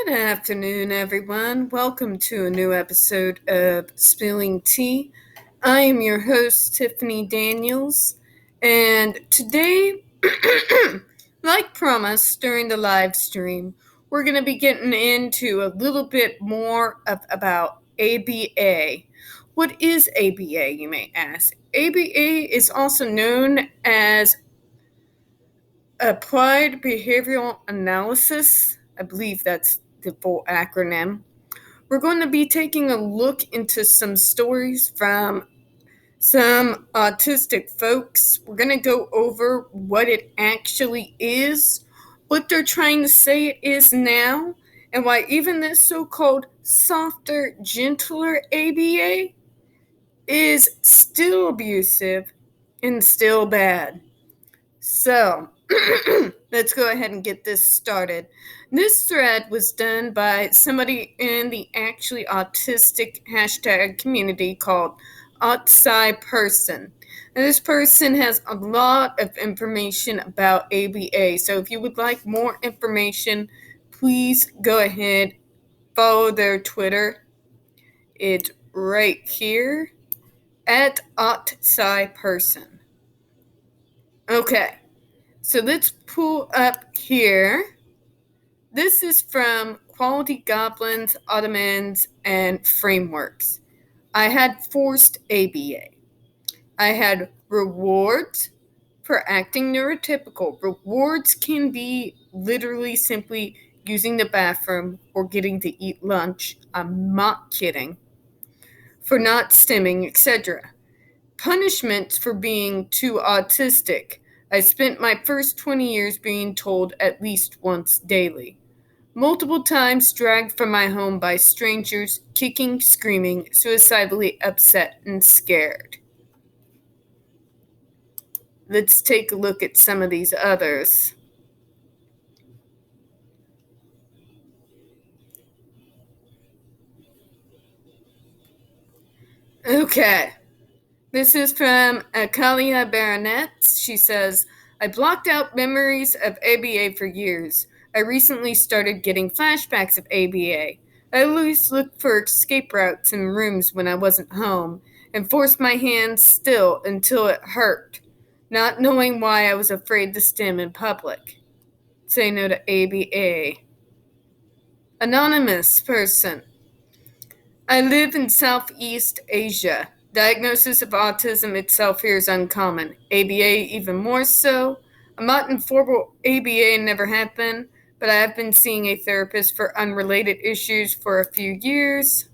Good afternoon, everyone. Welcome to a new episode of Spilling Tea. I am your host, Tiffany Daniels, and today, like promised during the live stream, we're going to be getting into a little bit more about ABA. What is ABA, you may ask? ABA is also known as Applied Behavioral Analysis. I believe that's the full acronym. We're going to be taking a look into some stories from some autistic folks. We're going to go over what it actually is, what they're trying to say it is now, and why even this so-called softer, gentler ABA is still abusive and still bad. So, let's go ahead and get this started. This thread was done by somebody in the actually autistic hashtag community called Autistic person. And this person has a lot of information about ABA. So if you would like more information, please go ahead, follow their Twitter. It's right here at Autistic person. Okay. So let's pull up here. This is from Quality Goblins, Ottomans, and Frameworks. I had forced ABA. I had rewards for acting neurotypical. Rewards can be literally simply using the bathroom or getting to eat lunch. I'm not kidding. For not stimming, etc. Punishments for being too autistic. I spent my first 20 years being told at least once daily. Multiple times dragged from my home by strangers, kicking, screaming, suicidally upset and scared. Let's take a look at some of these others. Okay. This is from Akalia Baronet. She says, I blocked out memories of ABA for years. I recently started getting flashbacks of ABA. I always looked for escape routes in rooms when I wasn't home and forced my hands still until it hurt, not knowing why I was afraid to stim in public. Say no to ABA. Anonymous person. I live in Southeast Asia. Diagnosis of autism itself here is uncommon. ABA even more so. I'm not in formal ABA and never have been, but I have been seeing a therapist for unrelated issues for a few years.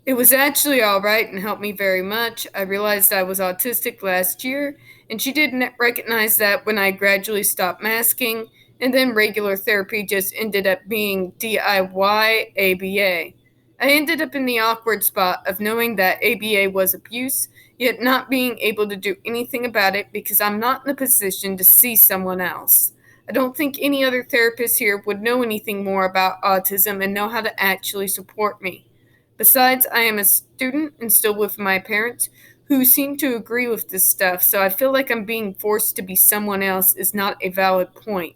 It was actually all right and helped me very much. I realized I was autistic last year, and she didn't recognize that when I gradually stopped masking, and then regular therapy just ended up being DIY ABA. I ended up in the awkward spot of knowing that ABA was abuse, yet not being able to do anything about it because I'm not in a position to see someone else. I don't think any other therapist here would know anything more about autism and know how to actually support me. Besides, I am a student and still with my parents, who seem to agree with this stuff, so I feel like I'm being forced to be someone else is not a valid point.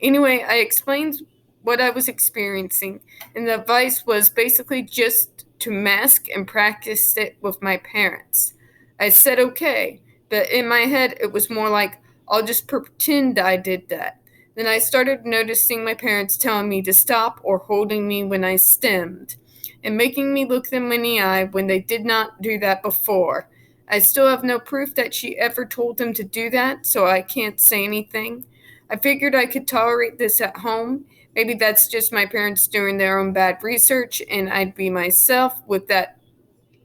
Anyway, I explained what I was experiencing, and the advice was basically just to mask and practice it with my parents. I said okay, but in my head it was more like, I'll just pretend I did that. Then I started noticing my parents telling me to stop or holding me when I stemmed, and making me look them in the eye when they did not do that before. I still have no proof that she ever told them to do that, so I can't say anything. I figured I could tolerate this at home. Maybe that's just my parents doing their own bad research, and I'd be myself with that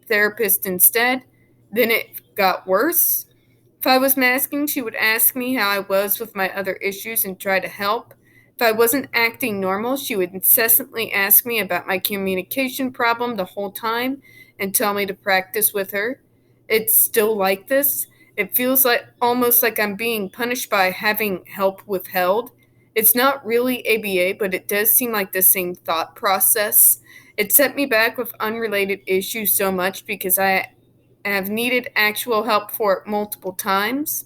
therapist instead. Then it got worse. If I was masking, she would ask me how I was with my other issues and try to help. If I wasn't acting normal, she would incessantly ask me about my communication problem the whole time and tell me to practice with her. It's still like this. It feels like almost like I'm being punished by having help withheld. It's not really ABA, but it does seem like the same thought process. It set me back with unrelated issues so much because I have needed actual help for it multiple times.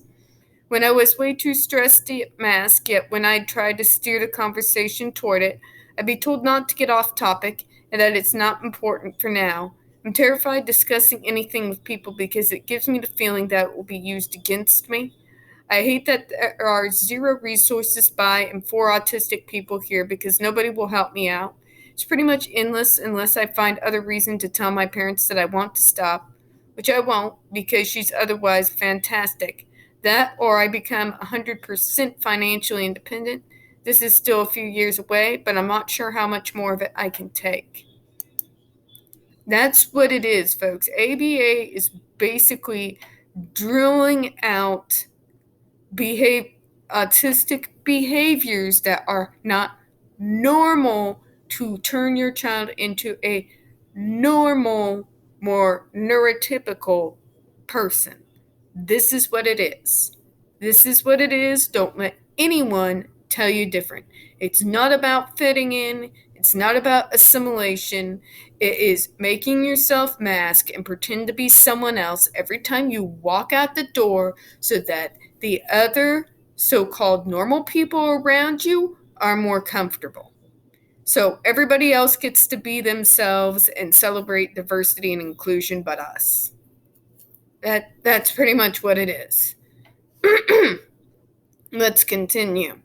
When I was way too stressed to mask, yet when I tried to steer the conversation toward it, I'd be told not to get off topic and that it's not important for now. I'm terrified discussing anything with people because it gives me the feeling that it will be used against me. I hate that there are zero resources by and for autistic people here because nobody will help me out. It's pretty much endless unless I find other reason to tell my parents that I want to stop, which I won't because she's otherwise fantastic. That or I become 100% financially independent. This is still a few years away, but I'm not sure how much more of it I can take. That's what it is, folks. ABA is basically drilling out behave autistic behaviors that are not normal to turn your child into a normal, more neurotypical person. This is what it is. This is what it is. Don't let anyone tell you different. It's not about fitting in. It's not about assimilation. It is making yourself mask and pretend to be someone else every time you walk out the door so that the other so called normal people around you are more comfortable. So everybody else gets to be themselves and celebrate diversity and inclusion but us. That's pretty much what it is. Let's continue.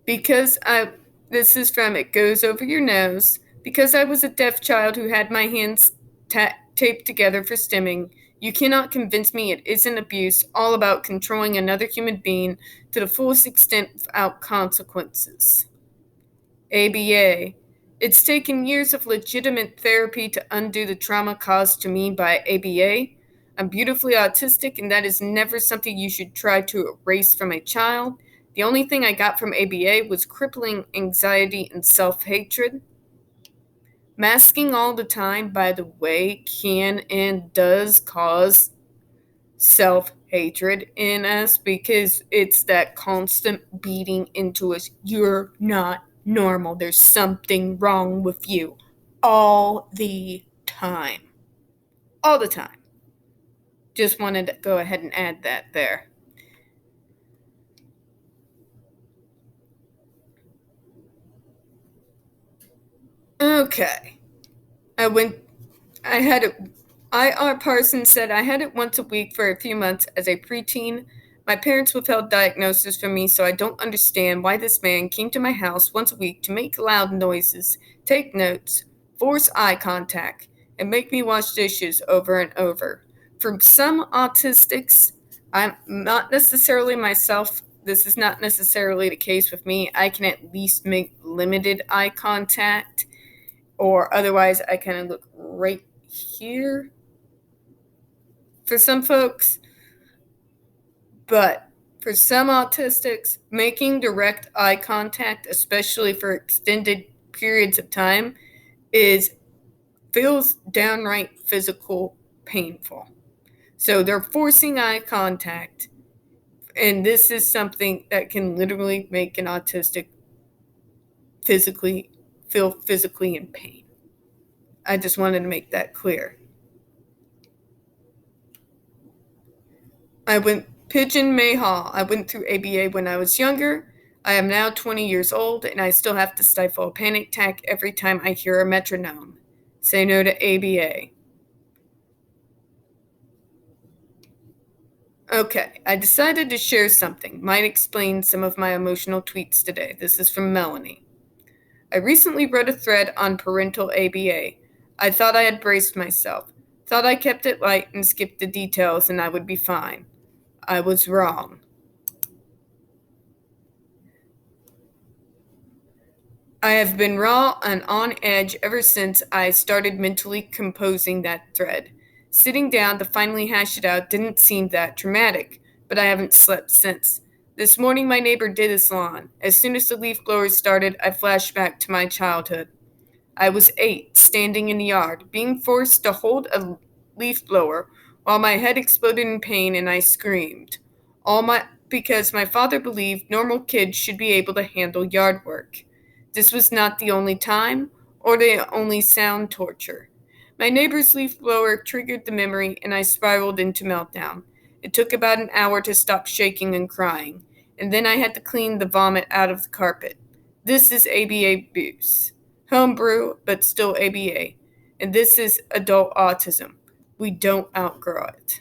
Because I This is from It Goes Over Your Nose. Because I was a deaf child who had my hands taped together for stimming, you cannot convince me it isn't abuse, all about controlling another human being to the fullest extent without consequences. ABA. It's taken years of legitimate therapy to undo the trauma caused to me by ABA. I'm beautifully autistic, and that is never something you should try to erase from a child. The only thing I got from ABA was crippling anxiety and self hatred. Masking all the time, by the way, can and does cause self hatred in us because it's that constant beating into us. You're not normal. There's something wrong with you all the time. All the time. Just wanted to go ahead and add that there. Okay. I went I had it. I.R. Parsons said I had it once a week for a few months as a preteen. My parents withheld diagnosis from me, so I don't understand why this man came to my house once a week to make loud noises, take notes, force eye contact, and make me wash dishes over and over. For some autistics, I'm not necessarily myself. This is not necessarily the case with me. I can at least make limited eye contact, or otherwise, I kind of look right here for some folks, but for some autistics, making direct eye contact, especially for extended periods of time, is feels downright physical painful. So they're forcing eye contact, and this is something that can literally make an autistic physically feel physically in pain. I just wanted to make that clear. I went Pigeon Mayhaw. I went through ABA when I was younger. I am now 20 years old, and I still have to stifle a panic attack every time I hear a metronome. Say no to ABA. Okay, I decided to share something. Might explain some of my emotional tweets today. This is from Melanie. I recently wrote a thread on parental ABA. I thought I had braced myself. Thought I kept it light and skipped the details and I would be fine. I was wrong. I have been raw and on edge ever since I started mentally composing that thread. Sitting down to finally hash it out didn't seem that dramatic, but I haven't slept since. This morning my neighbor did his lawn. As soon as the leaf blowers started, I flashed back to my childhood. I was 8, standing in the yard, being forced to hold a leaf blower while my head exploded in pain and I screamed. Because my father believed normal kids should be able to handle yard work. This was not the only time or the only sound torture. My neighbor's leaf blower triggered the memory and I spiraled into meltdown. It took about an hour to stop shaking and crying, and then I had to clean the vomit out of the carpet. This is ABA abuse. Homebrew, but still ABA. And this is adult autism. We don't outgrow it.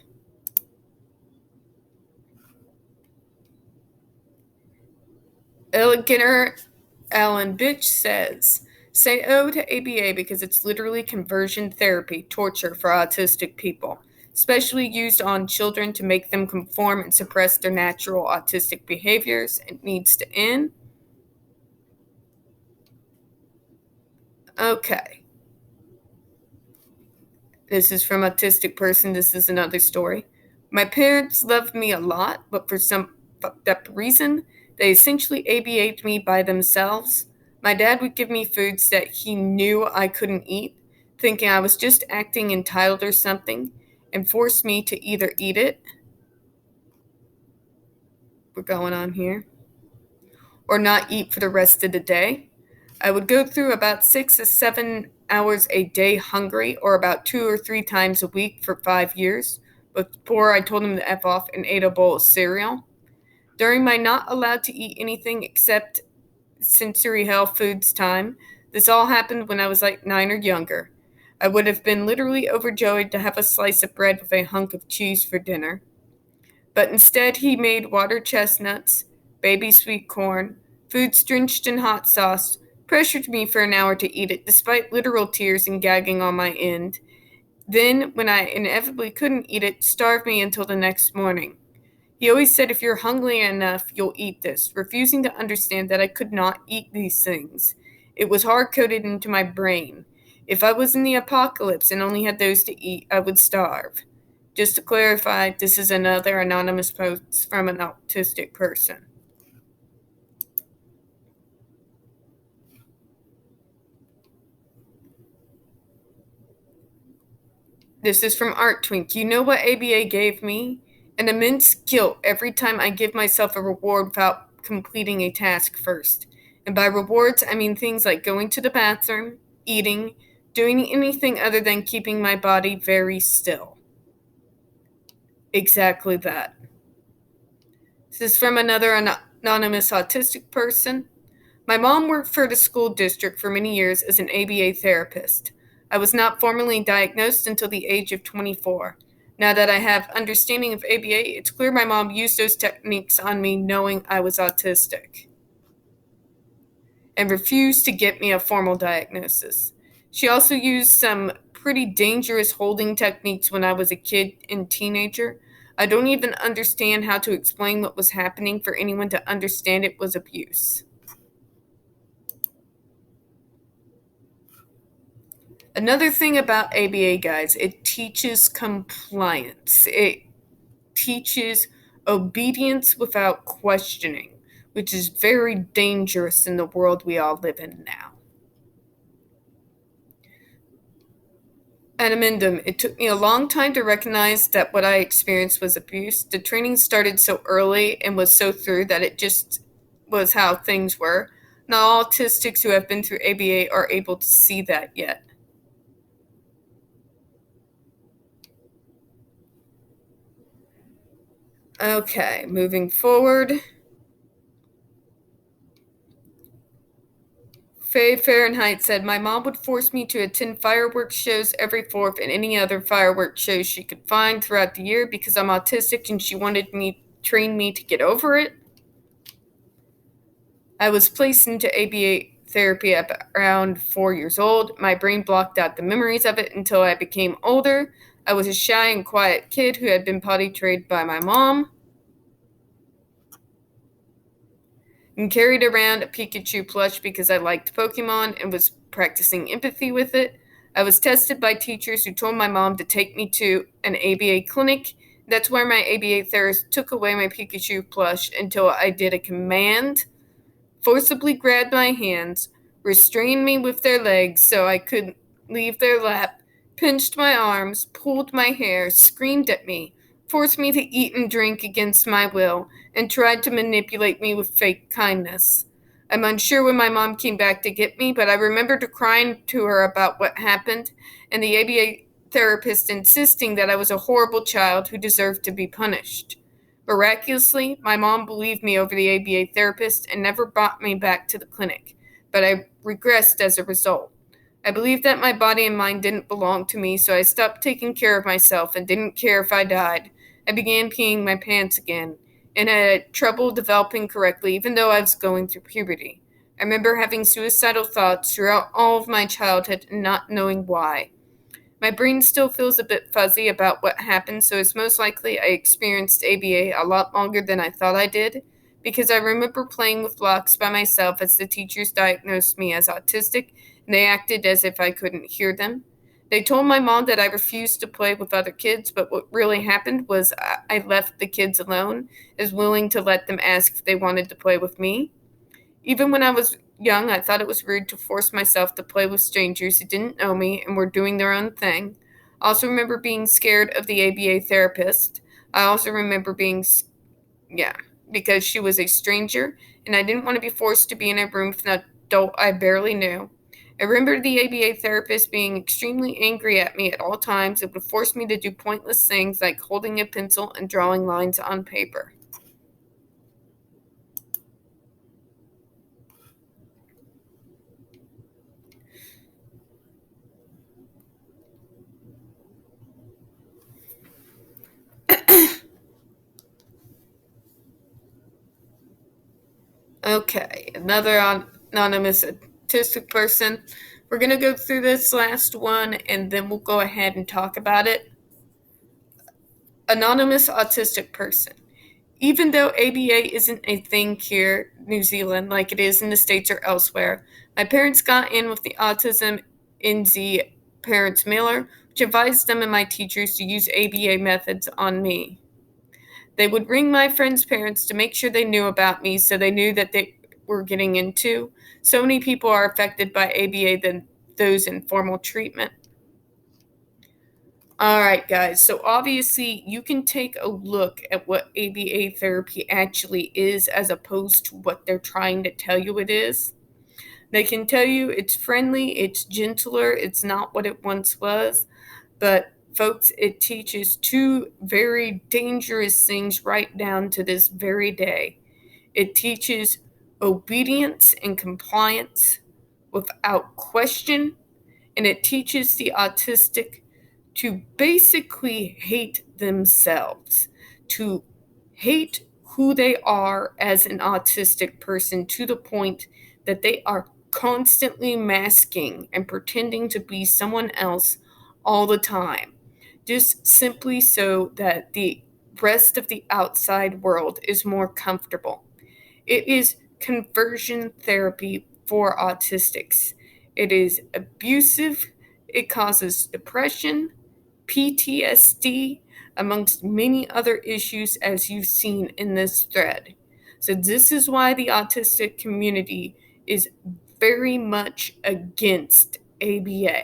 Elegant Alan Bitch says, say oh to ABA because it's literally conversion therapy, torture for autistic people, especially used on children to make them conform and suppress their natural autistic behaviors. It needs to end. Okay. This is from Autistic Person. This is another story. My parents loved me a lot, but for some fucked up reason, they essentially ABA'd me by themselves. My dad would give me foods that he knew I couldn't eat, thinking I was just acting entitled or something, and forced me to either eat it, we're going on here, or not eat for the rest of the day. I would go through about 6 to 7 hours a day hungry, or about 2 or 3 times a week for 5 years, before I told him to F off and ate a bowl of cereal. During my not allowed to eat anything except sensory health foods time, this all happened when I was like 9 or younger. I would have been literally overjoyed to have a slice of bread with a hunk of cheese for dinner. But instead, he made water chestnuts, baby sweet corn, foods drenched in hot sauce, pressured me for an hour to eat it despite literal tears and gagging on my end. Then, when I inevitably couldn't eat it, starved me until the next morning. He always said, if you're hungry enough, you'll eat this, refusing to understand that I could not eat these things. It was hard coded into my brain. If I was in the apocalypse and only had those to eat, I would starve. Just to clarify, this is another anonymous post from an autistic person. This is from Art Twink. You know what ABA gave me? An immense guilt every time I give myself a reward without completing a task first. And by rewards, I mean things like going to the bathroom, eating, doing anything other than keeping my body very still. Exactly that. This is from another anonymous autistic person. My mom worked for the school district for many years as an ABA therapist. I was not formally diagnosed until the age of 24. Now that I have understanding of ABA, it's clear my mom used those techniques on me knowing I was autistic and refused to get me a formal diagnosis. She also used some pretty dangerous holding techniques when I was a kid and teenager. I don't even understand how to explain what was happening for anyone to understand it was abuse. Another thing about ABA, guys, it teaches compliance. It teaches obedience without questioning, which is very dangerous in the world we all live in now. At Amendum, it took me a long time to recognize that what I experienced was abuse. The training started so early and was so through that it just was how things were. Not all autistics who have been through ABA are able to see that yet. Okay, moving forward. Faye Fahrenheit said, my mom would force me to attend fireworks shows every 4th and any other fireworks shows she could find throughout the year because I'm autistic and she wanted me train me to get over it. I was placed into ABA therapy at around 4 years old. My brain blocked out the memories of it until I became older. I was a shy and quiet kid who had been potty trained by my mom and carried around a Pikachu plush because I liked Pokemon and was practicing empathy with it. I was tested by teachers who told my mom to take me to an ABA clinic. That's where my ABA therapist took away my Pikachu plush until I did a command, forcibly grabbed my hands, restrained me with their legs so I couldn't leave their lap, pinched my arms, pulled my hair, screamed at me, forced me to eat and drink against my will, and tried to manipulate me with fake kindness. I'm unsure when my mom came back to get me, but I remember crying to her about what happened, and the ABA therapist insisting that I was a horrible child who deserved to be punished. Miraculously, my mom believed me over the ABA therapist and never brought me back to the clinic, but I regressed as a result. I believed that my body and mind didn't belong to me, so I stopped taking care of myself and didn't care if I died. I began peeing my pants again and had trouble developing correctly, even though I was going through puberty. I remember having suicidal thoughts throughout all of my childhood and not knowing why. My brain still feels a bit fuzzy about what happened, so it's most likely I experienced ABA a lot longer than I thought I did, because I remember playing with blocks by myself as the teachers diagnosed me as autistic, and they acted as if I couldn't hear them. They told my mom that I refused to play with other kids, but what really happened was I left the kids alone, as willing to let them ask if they wanted to play with me. Even when I was young, I thought it was rude to force myself to play with strangers who didn't know me and were doing their own thing. I also remember being scared of the ABA therapist. I also remember yeah, because she was a stranger and I didn't want to be forced to be in a room with an adult I barely knew. I remember the ABA therapist being extremely angry at me at all times and would force me to do pointless things like holding a pencil and drawing lines on paper. Okay, another anonymous autistic person. We're going to go through this last one and then we'll go ahead and talk about it. Anonymous autistic person. Even though ABA isn't a thing here in New Zealand like it is in the States or elsewhere, my parents got in with the Autism in the Parents Mailer, which advised them and my teachers to use ABA methods on me. They would ring my friends' parents to make sure they knew about me so they knew that they were getting into. So many people are affected by ABA than those in formal treatment. All right, guys. So obviously, you can take a look at what ABA therapy actually is as opposed to what they're trying to tell you it is. They can tell you it's friendly, it's gentler, it's not what it once was. But, folks, it teaches two very dangerous things right down to this very day. It teaches obedience and compliance without question, and it teaches the autistic to basically hate themselves, to hate who they are as an autistic person to the point that they are constantly masking and pretending to be someone else all the time, just simply so that the rest of the outside world is more comfortable. It is conversion therapy for autistics. It is abusive, it causes depression, PTSD, amongst many other issues, as you've seen in this thread. So, this is why the autistic community is very much against ABA.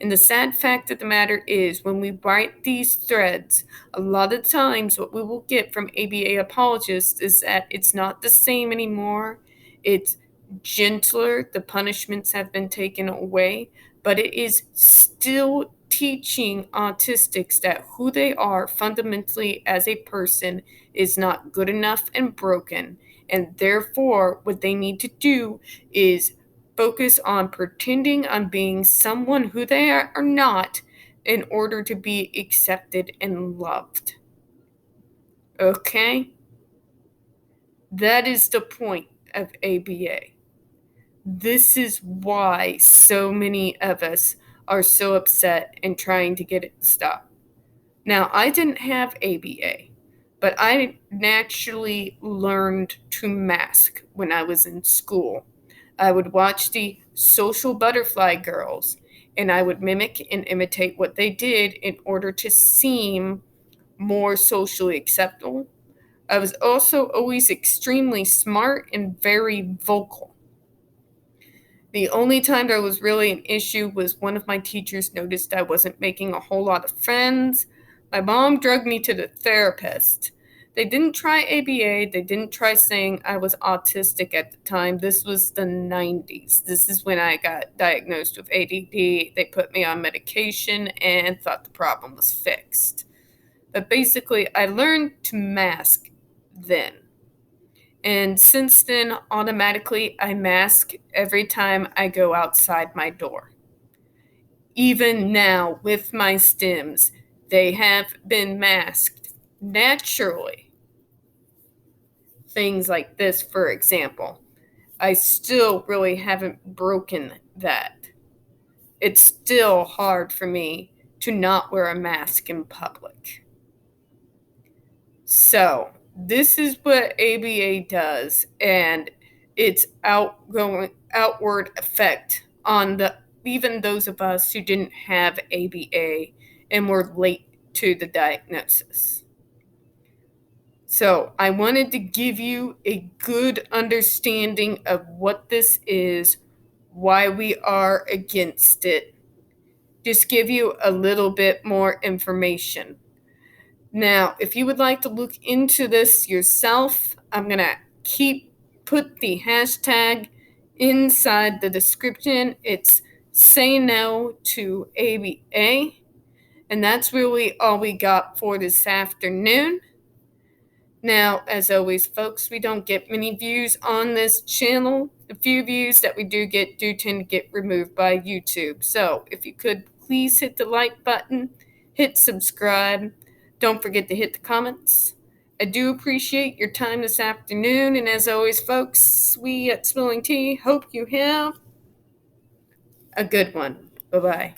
And the sad fact of the matter is, when we write these threads, a lot of times what we will get from ABA apologists is that it's not the same anymore. It's gentler. The punishments have been taken away, but it is still teaching autistics that who they are fundamentally as a person is not good enough and broken. And therefore, what they need to do is focus on pretending on being someone who they are not in order to be accepted and loved. Okay? That is the point of ABA. This is why so many of us are so upset and trying to get it to stop. Now, I didn't have ABA, but I naturally learned to mask when I was in school. I would watch the Social Butterfly Girls, and I would mimic and imitate what they did in order to seem more socially acceptable. I was also always extremely smart and very vocal. The only time there was really an issue was one of my teachers noticed I wasn't making a whole lot of friends. My mom drugged me to the therapist. They didn't try ABA. They didn't try saying I was autistic at the time. This was the 90s. This is when I got diagnosed with ADD. They put me on medication and thought the problem was fixed. But basically, I learned to mask then. And since then, automatically, I mask every time I go outside my door. Even now, with my stims, they have been masked naturally. Things like this, for example. I still really haven't broken that. It's still hard for me to not wear a mask in public. So, this is what ABA does, and its outward effect on even those of us who didn't have ABA and were late to the diagnosis. So, I wanted to give you a good understanding of what this is, why we are against it, just give you a little bit more information. Now, if you would like to look into this yourself, I'm going to put the hashtag inside the description. It's Say No to ABA. And that's really all we got for this afternoon. Now, as always, folks, we don't get many views on this channel. The few views that we do tend to get removed by YouTube. So if you could please hit the like button, hit subscribe. Don't forget to hit the comments. I do appreciate your time this afternoon. And as always, folks, we at Spilling Tea hope you have a good one. Bye-bye.